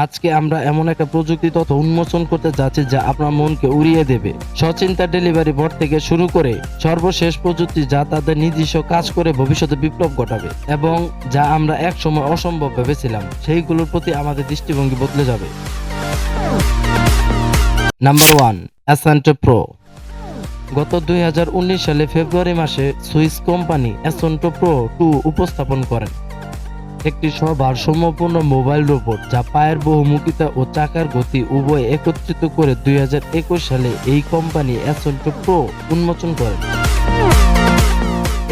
আজকে আমরা এমন একটা প্রযুক্তি তথ্য উন্মোচন করতে যাচ্ছি যা আপনার মনকে উড়িয়ে দেবে। সচিন্তা ডেলিভারি বট থেকে শুরু করে সর্বশেষ প্রযুক্তি যা তাদের নিজস্ব কাজ করে ভবিষ্যতে বিপ্লব ঘটাবে এবং যা আমরা একসময় অসম্ভব ভেবেছিলাম সেইগুলোর প্রতি আমাদের দৃষ্টিভঙ্গি বদলে যাবে। নাম্বার 1, অ্যাসান্টো প্রো। গত 2019 সালে ফেব্রুয়ারি মাসে সুইস কোম্পানি অ্যাসান্টো প্রো 2 উপস্থাপন করেন, একটি ভারসাম্যপূর্ণ মোবাইল রোবট যা পায়ের বহুমুখিতা ও চাকার গতি উভয় একত্রিত করে 2021 সালে এই কোম্পানি অ্যাসান্টো প্রো উন্মোচন করেন।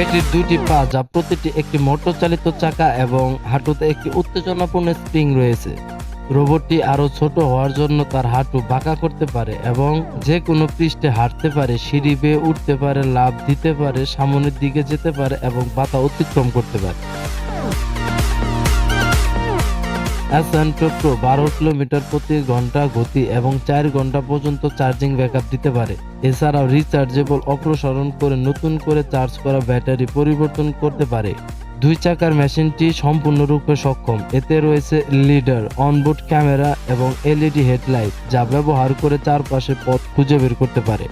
এটির দুইটি পা যা প্রতিটি একটি মোটর চালিত চাকা এবং হাঁটুতে একটি উত্তেজনাপূর্ণ স্প্রিং রয়েছে। রোবটটি আরও ছোট হওয়ার জন্য তার হাঁটু বাঁকা করতে পারে এবং যে কোনো পৃষ্ঠে হাঁটতে পারে, সিঁড়ি বেয়ে উঠতে পারে, লাফ দিতে পারে, সামনের দিকে যেতে পারে এবং বাধা অতিক্রম করতে পারে। অ্যাসান্টো প্রো 12 কিলোমিটার প্রতি ঘন্টা গতি এবং 4 ঘন্টা পর্যন্ত চার্জিং ব্যাকআপ দিতে পারে। এছাড়াও রিচার্জেবল অপসারণ করে নতুন করে চার্জ করা ব্যাটারি পরিবর্তন করতে পারে। দুই চাকার মেশিনটি সম্পূর্ণরূপে সক্ষম। এতে রয়েছে লিডার, অনবোর্ড ক্যামেরা এবং এলইডি হেডলাইট যা ব্যবহার করে চারপাশে পথ খুঁজে বের করতে পারে।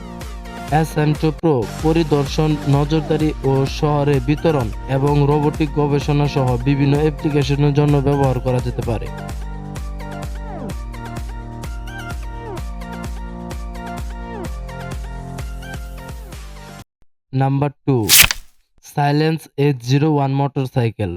অ্যাসান্টো প্রো পরিদর্শন, নজরদারি ও শহরে বিতরণ এবং রোবোটিক গবেষণা সহ বিভিন্ন অ্যাপ্লিকেশনের জন্য ব্যবহার করা যেতে পারে। নাম্বার 2, সাইলেন্স H01 মোটরসাইকেল,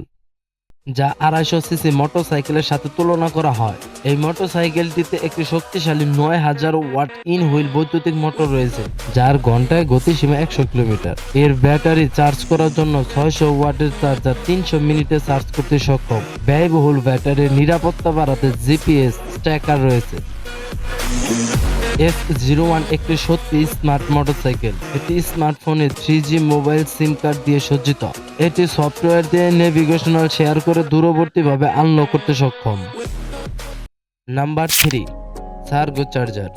যা 250 সিসি মোটরসাইকেলের সাথে তুলনা করা হয়। এই মোটরসাইকেলটিতে একটি শক্তিশালী 9000 ওয়াট ইন হুইল বৈদ্যুতিক মোটর রয়েছে যার ঘন্টায় গতিসীমা 100 কিলোমিটার। এর ব্যাটারি চার্জ করার জন্য 600 ওয়াটের চার্জার 300 মিনিটে চার্জ করতে সক্ষম। ব্যয়বহুল ব্যাটারির নিরাপত্তা বাড়াতে জিপিএস ট্র্যাকার রয়েছে। H01 একটি সত্যি স্মার্ট মোটরসাইকেল। এটি স্মার্টফোনে 3G মোবাইল সিম কার্ড দিয়ে সজ্জিত। এটি সফটওয়্যার দিয়ে নেভিগেশনাল শেয়ার করে দূরবর্তীভাবে আনলক করতে সক্ষম। নাম্বার 3, সার্গো চার্জার।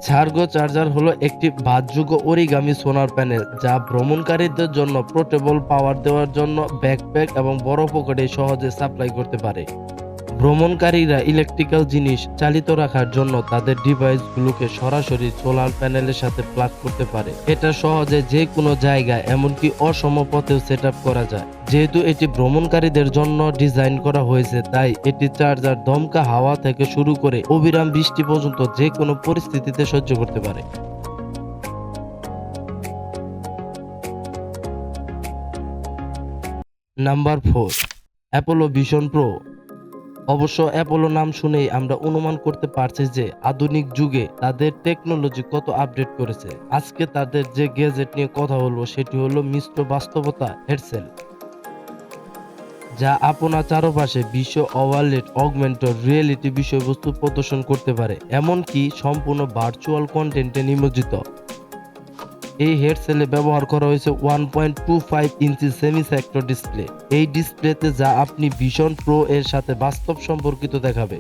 সার্গো চার্জার হলো একটি বাসযোগ্য অরিগামি সোলার প্যানেল যা ভ্রমণকারীদের জন্য পোর্টেবল পাওয়ার দেওয়ার জন্য ব্যাকপ্যাক এবং বড় পকেটে সহজে সাপ্লাই করতে পারে। ভ্রমণকারীরা ইলেকট্রিক্যাল জিনিস চালিত রাখার জন্য তাদের ডিভাইসগুলোকে সরাসরি সোলার প্যানেলের সাথে প্লাগ করতে পারে। এটা সহজে যে কোনো জায়গায় এমনকি অসম পথেও সেট করা যায়। যেহেতু এটি ভ্রমণকারীদের জন্য ডিজাইন করা হয়েছে তাই এটি চার্জার দমকা হাওয়া থেকে শুরু করে অবিরাম বৃষ্টি পর্যন্ত যে কোনো পরিস্থিতিতে সহ্য করতে পারে। Number 4, Apollo vision pro. অবশ্য অ্যাপোলো নাম শুনেই আমরা অনুমান করতে পারছি যে আধুনিক যুগে তাদের টেকনোলজি কত আপডেট করেছে। আজকে তাদের যে গ্যাজেট নিয়ে কথা বলবো সেটি হলো মিশ্র বাস্তবতা হেডসেট, যা আপনার চারপাশে বিশ্ব ওভারলেড অগমেন্টেড রিয়েলিটি বিষয়বস্তু প্রদর্শন করতে পারে, এমনকি সম্পূর্ণ ভার্চুয়াল কন্টেন্টে নিমজ্জিত। এই হেডসেটে ব্যবহার করা হয়েছে 1.25 ইঞ্চি সেমি সেক্টর ডিসপ্লে। এই ডিসপ্লেতে যা আপনি ভিশন প্রো এর সাথে বাস্তব সম্পর্কিত দেখাবে।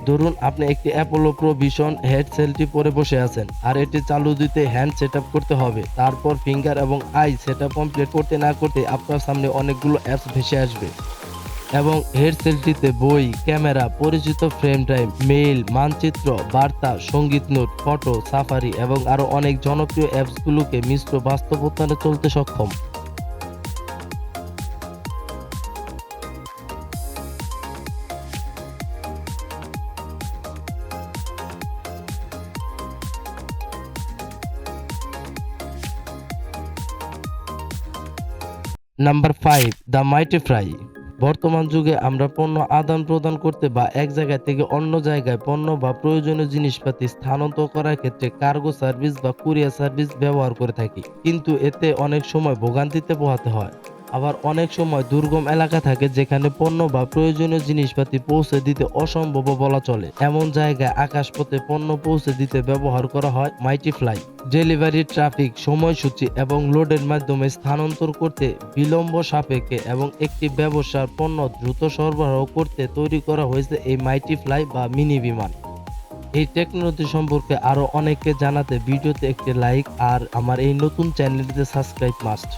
ধরুন আপনি একটি অ্যাপোলো প্রো ভিশন হেডসেটটি পরে বসে আছেন আর এটি চালু দিতে হ্যান্ড সেটআপ করতে হবে। তারপর ফিঙ্গার এবং আই সেটআপ কমপ্লিট করতে না করতে আপনার সামনে অনেকগুলো অ্যাপস ভেসে আসবে এবং হেডসেটটিতে বই, ক্যামেরা, পরিচিত ফ্রেম টাইম, মেইল, মানচিত্র, বার্তা, সঙ্গীত নোট, ফটো, সাফারি এবং আরো অনেক জনপ্রিয় অ্যাপসগুলোকে মিশ্র বাস্তবতায় চলতে সক্ষম। Number 5, the mighty fly. বর্তমান যুগে আমরা পণ্য আদান প্রদান করতে বা এক জায়গা থেকে অন্য জায়গায় পণ্য বা প্রয়োজনীয় জিনিসপাতি স্থানান্তর করার ক্ষেত্রে কার্গো সার্ভিস বা কুরিয়ার সার্ভিস ব্যবহার করে থাকি, কিন্তু এতে অনেক সময় ভোগান্তিতে পোহাতে হয়। আবার অনেক সময় দুর্গম এলাকা থাকে যেখানে পণ্য বা প্রয়োজনীয় জিনিসপাতি পৌঁছে দিতে অসম্ভব বলা চলে। এমন জায়গায় আকাশপথে পণ্য পৌঁছে দিতে ব্যবহার করা হয় মাইটি ফ্লাই। ডেলিভারি, ট্রাফিক, সময়সূচি এবং লোডের মাধ্যমে স্থানান্তর করতে বিলম্ব সাপেক্ষে এবং একটি ব্যবসার পণ্য দ্রুত সরবরাহ করতে তৈরি করা হয়েছে এই মাইটি ফ্লাই বা মিনি বিমান। এই টেকনোলজি সম্পর্কে আরো অনেককে জানাতে ভিডিওতে একটি লাইক আর আমার এই নতুন চ্যানেলটিতে সাবস্ক্রাইব মাস্ট।